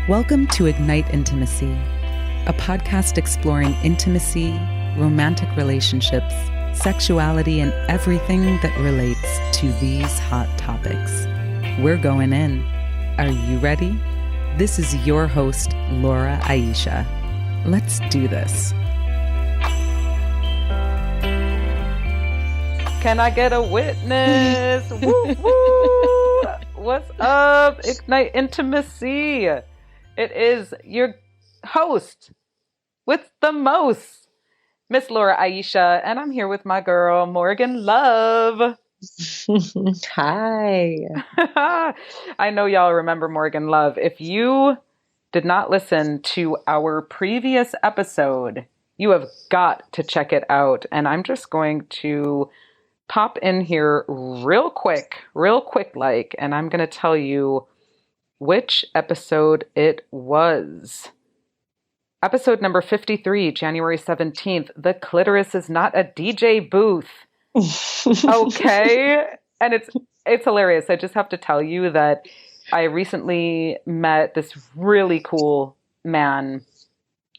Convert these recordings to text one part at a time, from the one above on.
Welcome to Ignite Intimacy, a podcast exploring intimacy, romantic relationships, sexuality, and everything that relates to these hot topics. We're going in. Are you ready? This is your host, Laura Aisha. Let's do this. Can I get a witness? Woo, woo. What's up, Ignite Intimacy? It is your host with the most, Miss Laura Aisha, and I'm here with my girl, Morgen Love. Hi. I know y'all remember Morgen Love. If you did not listen to our previous episode, you have got to check it out. And I'm just going to pop in here real quick, and I'm going to tell you which episode it was. Episode number 53, January 17th. The clitoris is not a DJ booth. Okay. And it's hilarious. I just have to tell you that I recently met this really cool man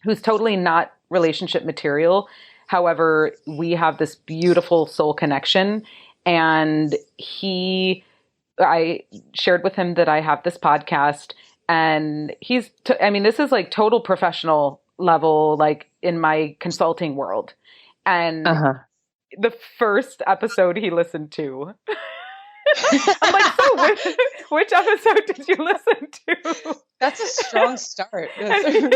who's totally not relationship material. However, we have this beautiful soul connection, and I shared with him that I have this podcast, and this is like total professional level, like in my consulting world. And the first episode he listened to, I'm like, so which episode did you listen to? That's a strong start. And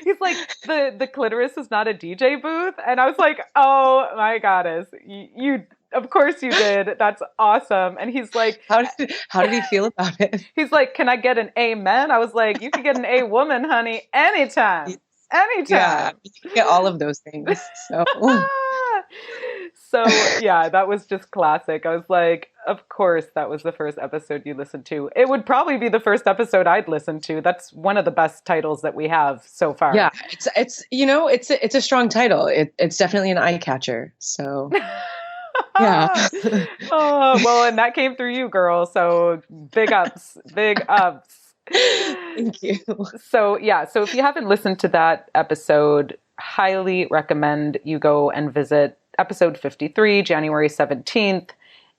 he's like, the clitoris is not a DJ booth. And I was like, oh my goddess, you of course you did. That's awesome. And he's like, how did he feel about it? He's like, can I get an amen? I was like, you can get an A woman, honey, anytime. Yeah, you can get all of those things. So yeah, that was just classic. I was like, of course, that was the first episode you listened to. It would probably be the first episode I'd listen to. That's one of the best titles that we have so far. Yeah, it's a strong title. It's definitely an eye catcher. So. Yeah. Oh, well, and that came through you, girl. So big ups. Thank you. So yeah, so if you haven't listened to that episode, highly recommend you go and visit episode 53, January 17th,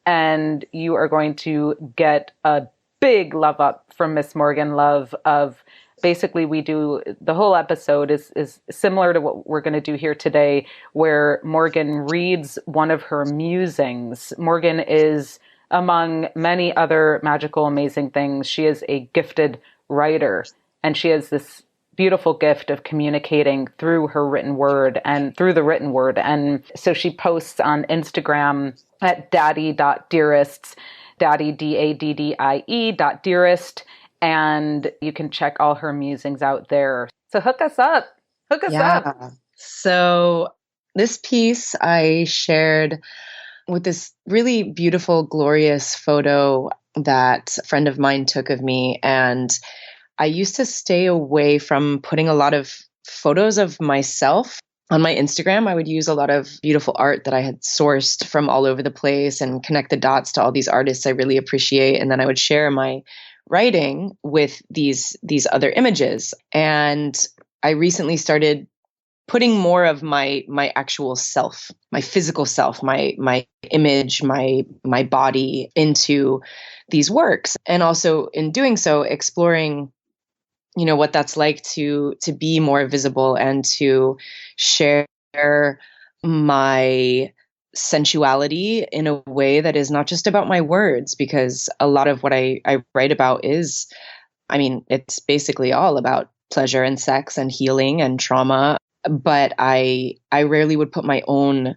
and you are going to get a big love up from Miss Morgen Love of basically we do the whole episode is similar to what we're going to do here today, where Morgen reads one of her musings. Morgen is, among many other magical, amazing things, she is a gifted writer, and she has this beautiful gift of communicating through her written word and through the written word. And so she posts on Instagram at daddy.dearest, daddy, DADDIE.dearest. And you can check all her musings out there. So hook us up. Up. So this piece I shared with this really beautiful, glorious photo that a friend of mine took of me. And I used to stay away from putting a lot of photos of myself on my Instagram. I would use a lot of beautiful art that I had sourced from all over the place and connect the dots to all these artists I really appreciate. And then I would share my writing with these other images. And I recently started putting more of my actual self, my physical self, my image, my body into these works. And also in doing so, exploring, what that's like to be more visible and to share my sensuality in a way that is not just about my words, because a lot of what I write about it's basically all about pleasure and sex and healing and trauma. But I rarely would put my own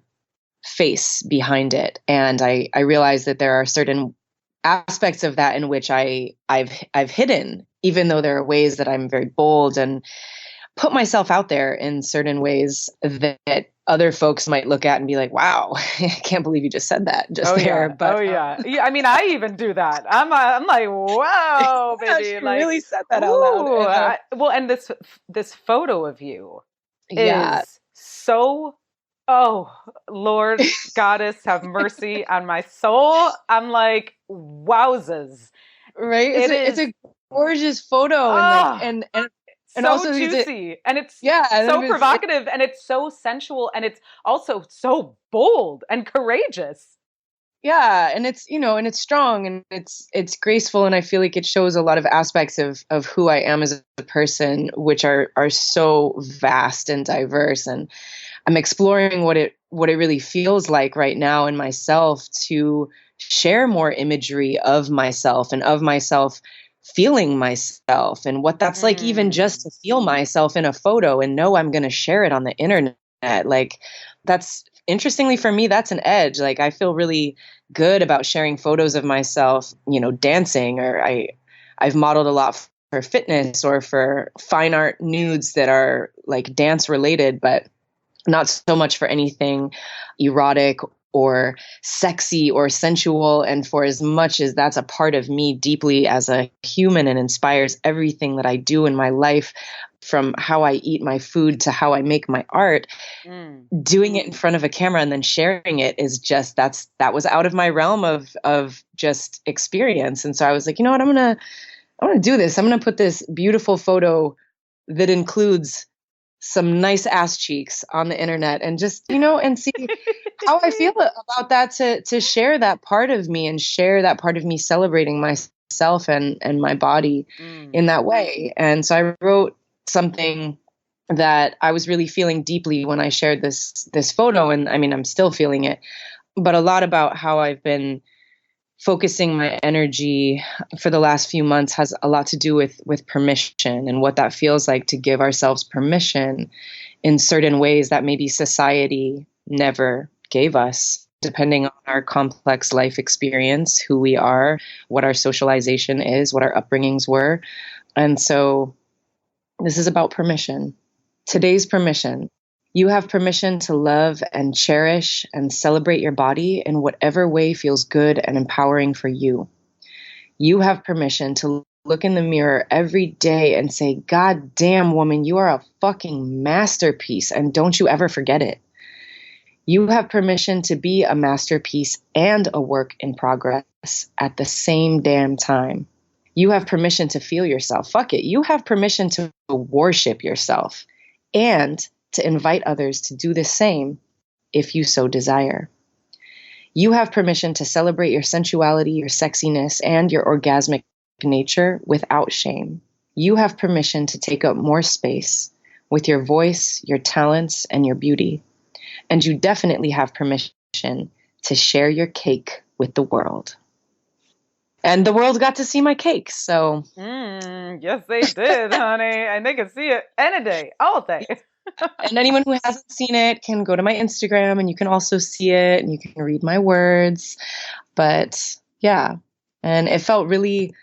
face behind it. And I realized that there are certain aspects of that in which I've hidden, even though there are ways that I'm very bold and put myself out there in certain ways that other folks might look at and be like, wow, I can't believe you just said that just Oh there. yeah. Oh But yeah. Yeah. I mean, I even do that. I'm like, whoa, yeah, baby. she Like, really said that out loud. ooh. And Well, and this photo of you yeah, is so, oh, Lord Goddess, have mercy on my soul. I'm like, wowzers. right. It It's is, a gorgeous photo, and like, ah, and so also is it, juicy, and it's yeah, and so then it's provocative, and it's so sensual, and it's also so bold and courageous. yeah, and it's, and it's strong, and it's graceful, and I feel like it shows a lot of aspects of who I am as a person, which are so vast and diverse. And I'm exploring what it really feels like right now in myself to share more imagery of myself, and of myself feeling myself, and what that's like, even just Mm. to feel myself in a photo and know I'm going to share it on the internet. Like, that's, interestingly for me, that's an edge. Like, I feel really good about sharing photos of myself, dancing, or I've modeled a lot for fitness or for fine art nudes that are like dance related, but not so much for anything erotic or sexy or sensual. And for as much as that's a part of me deeply as a human and inspires everything that I do in my life, from how I eat my food to how I make my art, Mm. doing it in front of a camera and then sharing it is just, that was out of my realm of just experience. And so I was like, you know what, I'm gonna do this. I'm gonna put this beautiful photo that includes some nice ass cheeks on the internet, and just, and see how I feel about that, to share that part of me, and share that part of me celebrating myself and my body Mm. in that way. And so I wrote something that I was really feeling deeply when I shared this photo, and I mean, I'm still feeling it, but a lot about how I've been focusing my energy for the last few months has a lot to do with permission, and what that feels like to give ourselves permission in certain ways that maybe society never gave us, depending on our complex life experience, who we are, what our socialization is, what our upbringings were. And so this is about permission. Today's permission. You have permission to love and cherish and celebrate your body in whatever way feels good and empowering for you. You have permission to look in the mirror every day and say, God damn, woman, you are a fucking masterpiece, and don't you ever forget it. You have permission to be a masterpiece and a work in progress at the same damn time. You have permission to feel yourself. Fuck it. You have permission to worship yourself, and to invite others to do the same if you so desire. You have permission to celebrate your sensuality, your sexiness, and your orgasmic nature without shame. You have permission to take up more space with your voice, your talents, and your beauty. And you definitely have permission to share your cake with the world. And the world got to see my cake. So, Yes, they did, honey. And they can see it any day, all day. and anyone who hasn't seen it can go to my Instagram, and you can also see it, and you can read my words. But yeah, and it felt really,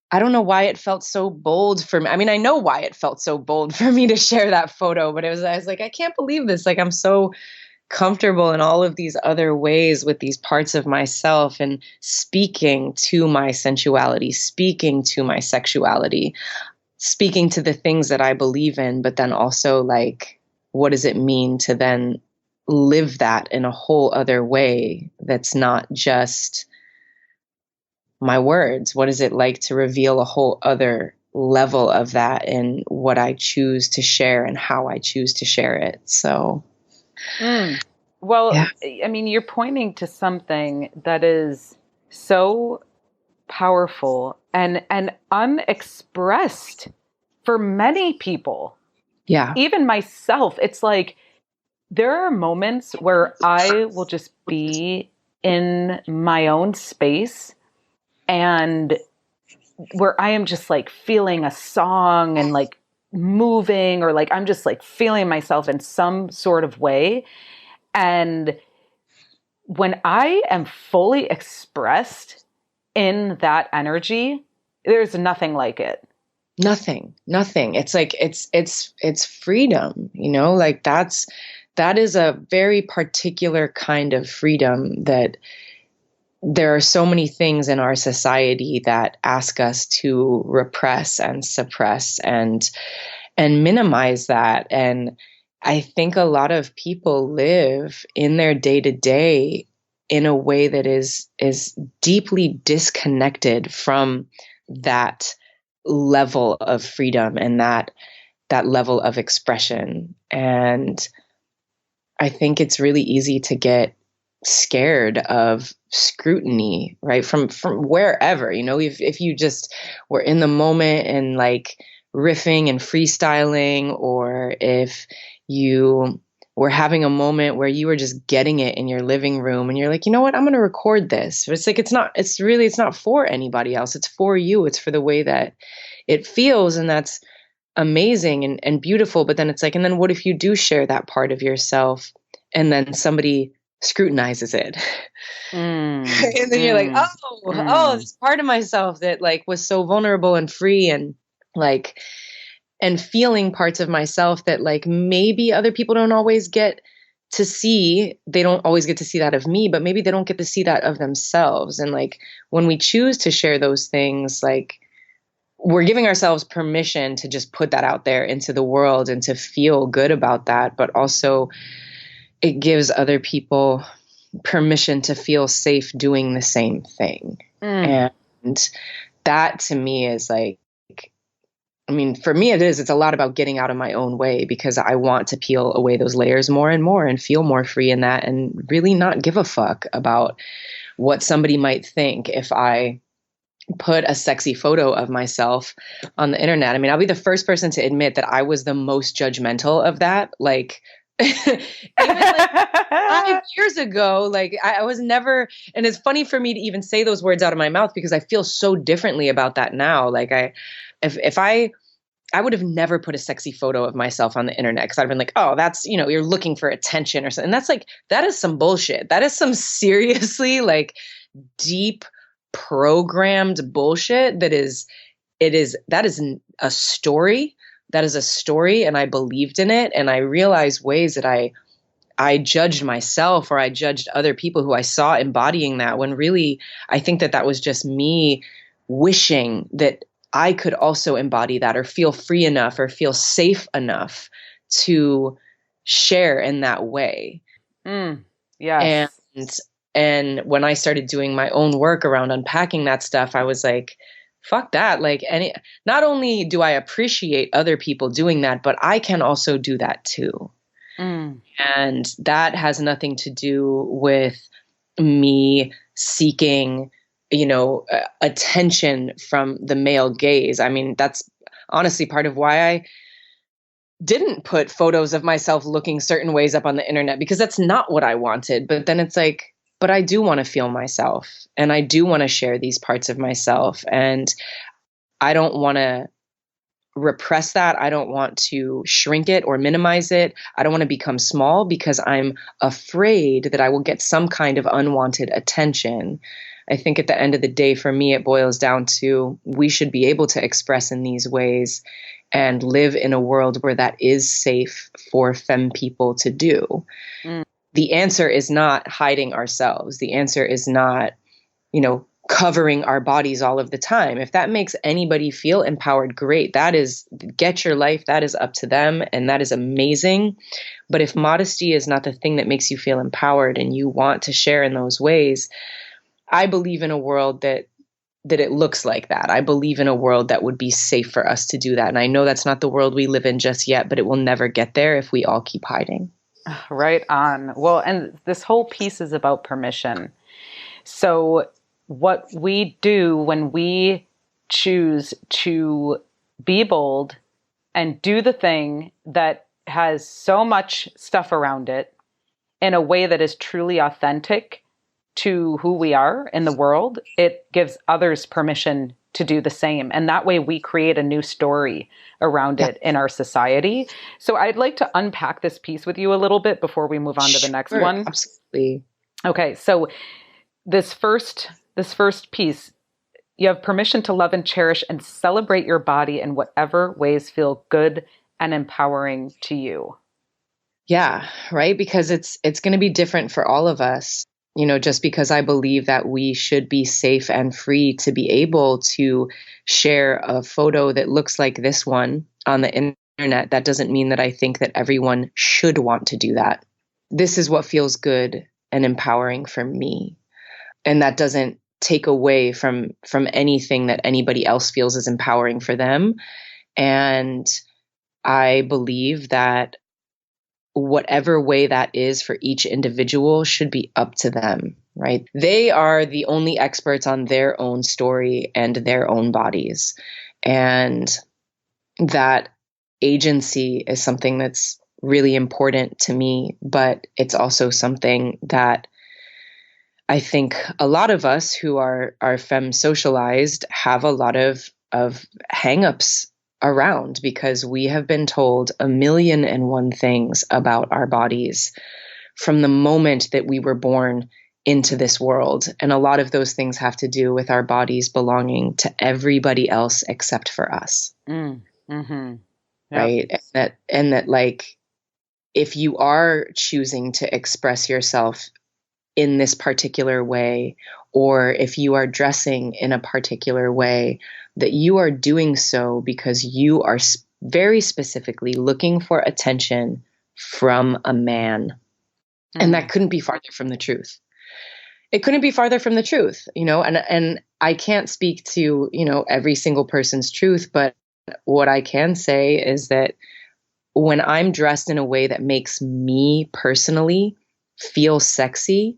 I don't know why it felt so bold for me. I mean, I know why it felt so bold for me to share that photo, but I was like, I can't believe this. Like, I'm so comfortable in all of these other ways with these parts of myself, and speaking to my sensuality, speaking to my sexuality, speaking to the things that I believe in, but then also, like, what does it mean to then live that in a whole other way that's not just my words? What is it like to reveal a whole other level of that in what I choose to share and how I choose to share it? So, Mm. Well, yeah. I mean, you're pointing to something that is so powerful and unexpressed for many people. Yeah. Even myself, it's like there are moments where I will just be in my own space and where I am just like feeling a song and like moving, or like I'm just like feeling myself in some sort of way. And when I am fully expressed in that energy, there's nothing like it. Nothing. It's like it's freedom, like that is a very particular kind of freedom that there are so many things in our society that ask us to repress and suppress and minimize that. And I think a lot of people live in their day to day in a way that is deeply disconnected from that level of freedom and that level of expression. And I think it's really easy to get scared of scrutiny, right? From wherever, if you just were in the moment and like riffing and freestyling, or if you were having a moment where you were just getting it in your living room and you're like, you know what, I'm going to record this. But it's like, it's not for anybody else. It's for you. It's for the way that it feels. And that's amazing and beautiful. But then it's like, and then what if you do share that part of yourself and then somebody scrutinizes it? And then you're like, this part of myself that like was so vulnerable and free and like, and feeling parts of myself that like maybe other people don't always get to see. They don't always get to see that of me, but maybe they don't get to see that of themselves. And like when we choose to share those things, like we're giving ourselves permission to just put that out there into the world and to feel good about that. But also it gives other people permission to feel safe doing the same thing. And that to me is like, I mean, for me, it's a lot about getting out of my own way because I want to peel away those layers more and more and feel more free in that and really not give a fuck about what somebody might think if I put a sexy photo of myself on the internet. I mean, I'll be the first person to admit that I was the most judgmental of that. Like, even like 5 years ago, like I was never, and it's funny for me to even say those words out of my mouth because I feel so differently about that now. Like if I would have never put a sexy photo of myself on the internet because I'd have been like, oh, that's, you're looking for attention or something. And that's like, that is some bullshit. That is some seriously like deep programmed bullshit that is a story. That is a story. And I believed in it. And I realized ways that I judged myself or I judged other people who I saw embodying that when really I think that was just me wishing that I could also embody that or feel free enough or feel safe enough to share in that way. Yes. And when I started doing my own work around unpacking that stuff, I was like, fuck that. Like not only do I appreciate other people doing that, but I can also do that too. And that has nothing to do with me seeking, attention from the male gaze. I mean, that's honestly part of why I didn't put photos of myself looking certain ways up on the internet, because that's not what I wanted. But then it's like, but I do want to feel myself and I do want to share these parts of myself. And I don't want to repress that. I don't want to shrink it or minimize it. I don't want to become small because I'm afraid that I will get some kind of unwanted attention. I think at the end of the day, for me, it boils down to we should be able to express in these ways and live in a world where that is safe for femme people to do. The answer is not hiding ourselves. The answer is not, covering our bodies all of the time. If that makes anybody feel empowered, great. That is, get your life. That is up to them. And that is amazing. But if modesty is not the thing that makes you feel empowered and you want to share in those ways, I believe in a world that it looks like that. I believe in a world that would be safe for us to do that. And I know that's not the world we live in just yet, but it will never get there if we all keep hiding. Right on. Well, and this whole piece is about permission. So what we do when we choose to be bold and do the thing that has so much stuff around it in a way that is truly authentic to who we are in the world, it gives others permission to do the same. And that way we create a new story around it in our society. So I'd like to unpack this piece with you a little bit before we move on to the next one. Absolutely. Okay. So this first piece, You have permission to love and cherish and celebrate your body in whatever ways feel good and empowering to you. Yeah, right. Because it's going to be different for all of us. Just because I believe that we should be safe and free to be able to share a photo that looks like this one on the internet, that doesn't mean that I think that everyone should want to do that. This is what feels good and empowering for me. And that doesn't take away from anything that anybody else feels is empowering for them. And I believe that whatever way that is for each individual should be up to them, right? They are the only experts on their own story and their own bodies. And that agency is something that's really important to me, but it's also something that I think a lot of us who are femme socialized have a lot of hangups around, because we have been told a million and one things about our bodies from the moment that we were born into this world. And a lot of those things have to do with our bodies belonging to everybody else except for us. Mm-hmm. Yep. Right. And that like, if you are choosing to express yourself in this particular way, or if you are dressing in a particular way, that you are doing so because you are very specifically looking for attention from a man. And that couldn't be farther from the truth. It couldn't be farther from the truth, and I can't speak to, every single person's truth, but what I can say is that when I'm dressed in a way that makes me personally feel sexy,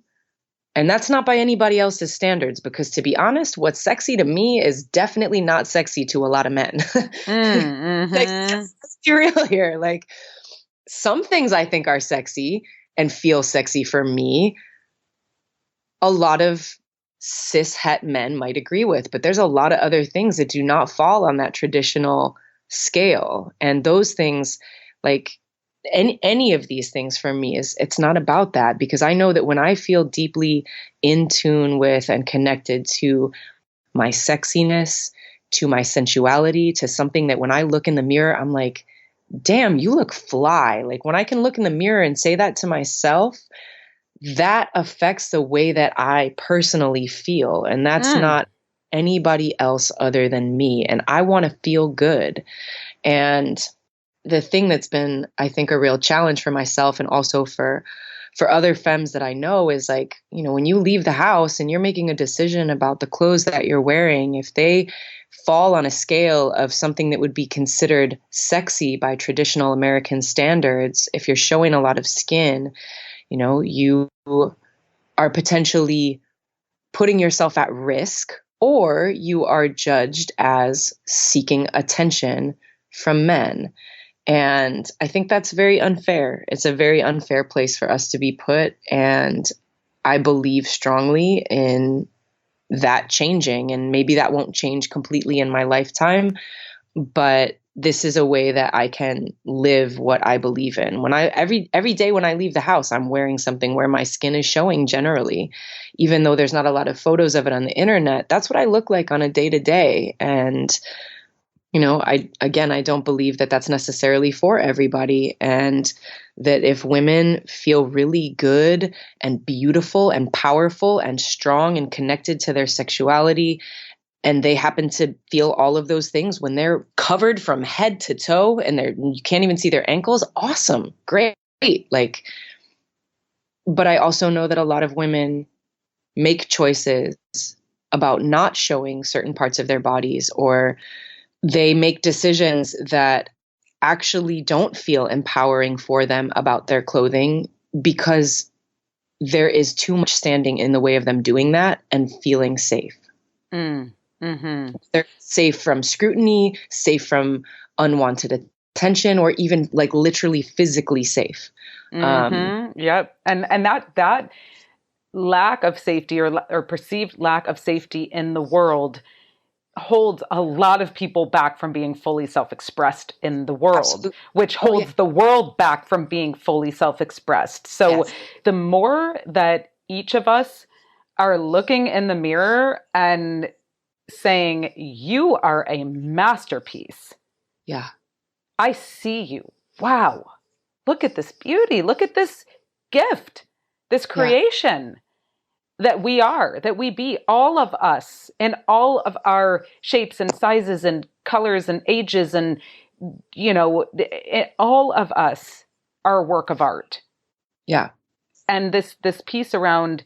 and that's not by anybody else's standards, because to be honest, what's sexy to me is definitely not sexy to a lot of men. Let's be real here. Like, some things I think are sexy and feel sexy for me, a lot of cis het men might agree with, but there's a lot of other things that do not fall on that traditional scale. And those things, like any of these things for me, it's not about that, because I know that when I feel deeply in tune with and connected to my sexiness, to my sensuality, to something that when I look in the mirror, I'm like, damn, you look fly. Like, when I can look in the mirror and say that to myself, that affects the way that I personally feel. And that's not anybody else other than me. And I want to feel good. And the thing that's been, I think, a real challenge for myself and also for other femmes that I know is, like, when you leave the house and you're making a decision about the clothes that you're wearing, if they fall on a scale of something that would be considered sexy by traditional American standards, if you're showing a lot of skin, you are potentially putting yourself at risk, or you are judged as seeking attention from men. And I think that's very unfair. It's a very unfair place for us to be put. And I believe strongly in that changing. And maybe that won't change completely in my lifetime, but this is a way that I can live what I believe in. When every day when I leave the house, I'm wearing something where my skin is showing generally, even though there's not a lot of photos of it on the internet. That's what I look like on a day to day. And I don't believe that that's necessarily for everybody. And that if women feel really good and beautiful and powerful and strong and connected to their sexuality, and they happen to feel all of those things when they're covered from head to toe and you can't even see their ankles, awesome, great. Like, but I also know that a lot of women make choices about not showing certain parts of their bodies, or they make decisions that actually don't feel empowering for them about their clothing, because there is too much standing in the way of them doing that and feeling safe. They're safe from scrutiny, safe from unwanted attention, or even like literally physically safe. Yep. And that lack of safety, or perceived lack of safety in the world, holds a lot of people back from being fully self-expressed in the world. Absolutely. Which holds the world back from being fully self-expressed. So the more that each of us are looking in the mirror and saying, you are a masterpiece. Yeah. I see you. Wow. Look at this beauty. Look at this gift, this Yeah. creation that we are, that we be, all of us in all of our shapes and sizes and colors and ages. And, all of us are a work of art. Yeah. And this piece around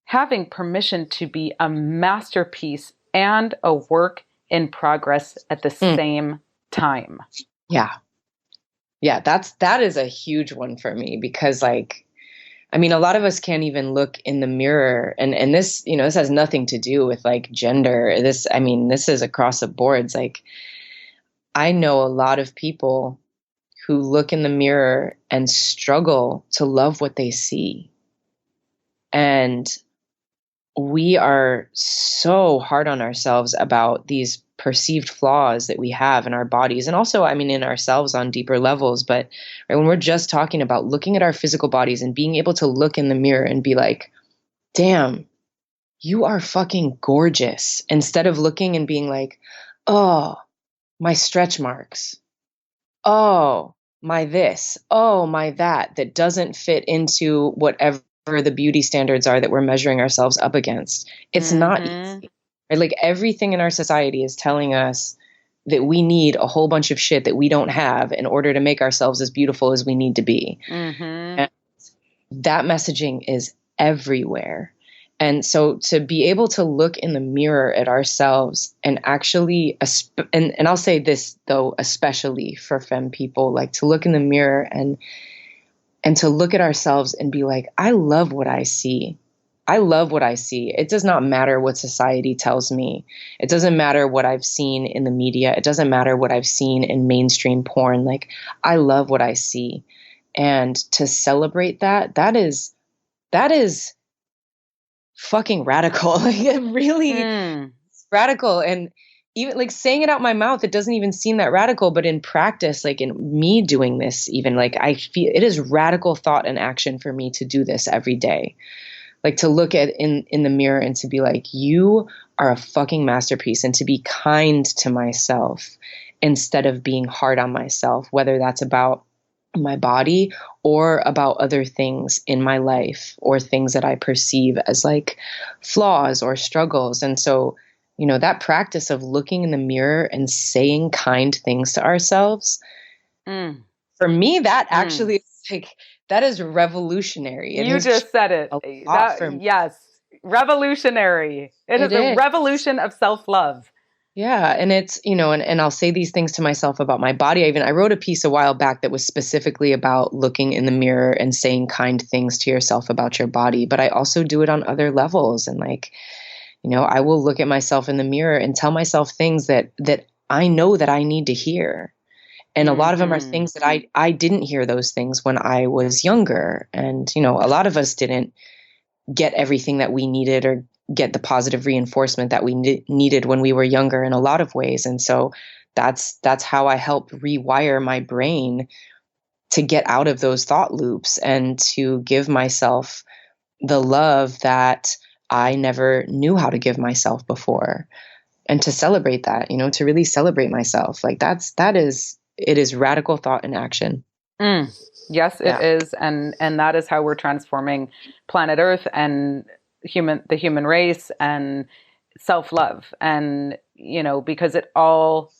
having permission to be a masterpiece and a work in progress at the same time. Yeah. Yeah. That is a huge one for me because I mean, a lot of us can't even look in the mirror and this, this has nothing to do with like gender. This is across the boards. Like I know a lot of people who look in the mirror and struggle to love what they see. And we are so hard on ourselves about these perceived flaws that we have in our bodies and also, in ourselves on deeper levels. But right, when we're just talking about looking at our physical bodies and being able to look in the mirror and be like, damn, you are fucking gorgeous, instead of looking and being like, oh, my stretch marks. Oh, my this. Oh, my that doesn't fit into whatever the beauty standards are that we're measuring ourselves up against. It's not easy. Right? Like everything in our society is telling us that we need a whole bunch of shit that we don't have in order to make ourselves as beautiful as we need to be. And that messaging is everywhere. And so to be able to look in the mirror at ourselves and actually, and I'll say this though, especially for femme people, like to look in the mirror and to look at ourselves and be like, I love what I see. I love what I see. It does not matter what society tells me. It doesn't matter what I've seen in the media. It doesn't matter what I've seen in mainstream porn. Like I love what I see. And to celebrate that is fucking radical. Like it really radical. And even like saying it out my mouth, it doesn't even seem that radical, but in practice, like in me doing this, even like I feel it is radical thought and action for me to do this every day. Like to look at in the mirror and to be like, you are a fucking masterpiece, and to be kind to myself instead of being hard on myself, whether that's about my body or about other things in my life or things that I perceive as like flaws or struggles. And so, that practice of looking in the mirror and saying kind things to ourselves, for me, that actually is like, that is revolutionary. You just said it. Yes. Revolutionary. It is a revolution of self-love. Yeah. And it's, and I'll say these things to myself about my body. I wrote a piece a while back that was specifically about looking in the mirror and saying kind things to yourself about your body. But I also do it on other levels. And like, I will look at myself in the mirror and tell myself things that I know that I need to hear. And a lot of them are things that I didn't hear those things when I was younger. And, a lot of us didn't get everything that we needed or get the positive reinforcement that we needed when we were younger in a lot of ways. And so that's how I help rewire my brain to get out of those thought loops and to give myself the love that I never knew how to give myself before. And to celebrate that, to really celebrate myself. Like it is radical thought in action. Yes, it is. And that is how we're transforming planet Earth and the human race and self-love. And, because it all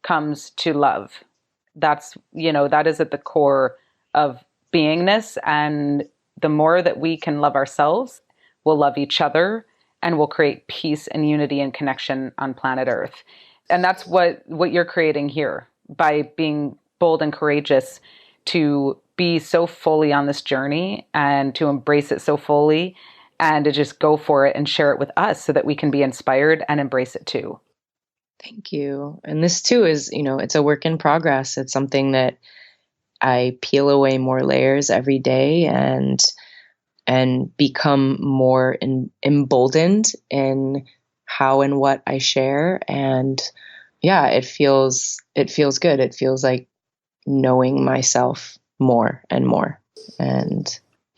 comes to love. That's, that is at the core of beingness. And the more that we can love ourselves, we'll love each other and we'll create peace and unity and connection on planet Earth. And that's what you're creating here by being bold and courageous to be so fully on this journey and to embrace it so fully and to just go for it and share it with us so that we can be inspired and embrace it too. Thank you. And this too is, it's a work in progress. It's something that I peel away more layers every day and become more emboldened in how and what I share. And yeah, it feels good. It feels like knowing myself more and more. And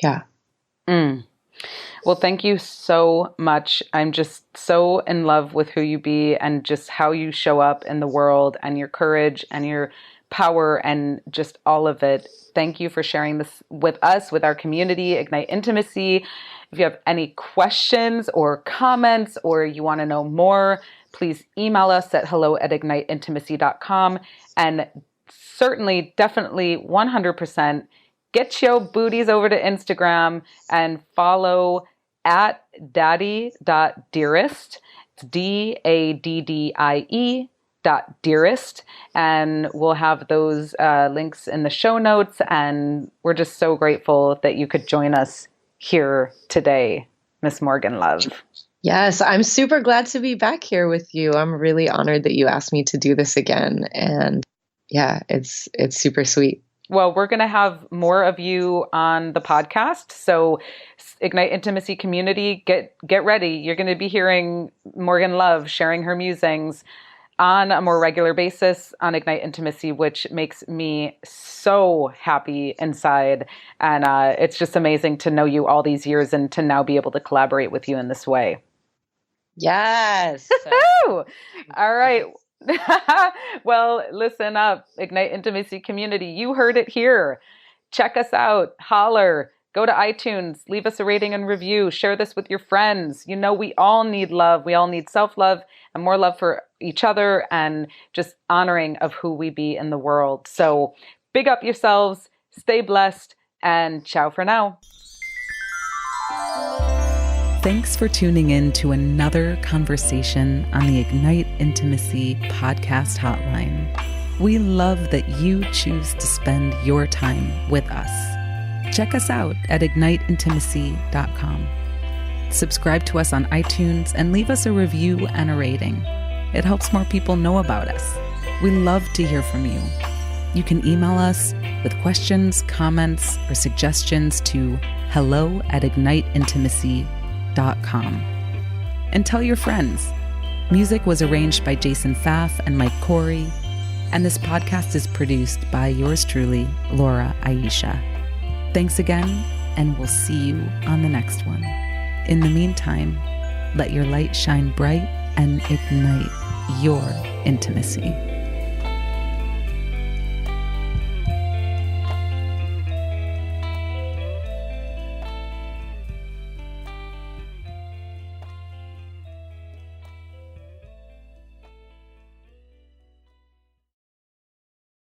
yeah. Well, thank you so much. I'm just so in love with who you be and just how you show up in the world and your courage and your power and just all of it. Thank you for sharing this with us, with our community, Ignite Intimacy. If you have any questions or comments or you want to know more, please email us at hello@igniteintimacy.com. And certainly, definitely, 100%, get your booties over to Instagram and follow at daddy.dearest. It's DADDIE.dearest. And we'll have those links in the show notes. And we're just so grateful that you could join us here today, Miss Morgen Love. Yes, I'm super glad to be back here with you. I'm really honored that you asked me to do this again. And yeah, it's super sweet. Well, we're going to have more of you on the podcast. So Ignite Intimacy community, get ready. You're going to be hearing Morgen Love sharing her musings on a more regular basis on Ignite Intimacy, which makes me so happy inside. And it's just amazing to know you all these years and to now be able to collaborate with you in this way. Yes. All right. Well, listen up, Ignite Intimacy community. You heard it here. Check us out. Holler. Go to iTunes. Leave us a rating and review. Share this with your friends. You know, we all need love. We all need self-love and more love for each other and just honoring of who we be in the world. So big up yourselves. Stay blessed. And ciao for now. Thanks for tuning in to another conversation on the Ignite Intimacy podcast hotline. We love that you choose to spend your time with us. Check us out at igniteintimacy.com. Subscribe to us on iTunes and leave us a review and a rating. It helps more people know about us. We love to hear from you. You can email us with questions, comments, or suggestions to hello@igniteintimacy.com. And tell your friends. Music was arranged by Jason Pfaff and Mike Corey, and this podcast is produced by yours truly, Laura Aisha. Thanks again, and we'll see you on the next one. In the meantime, let your light shine bright and ignite your intimacy.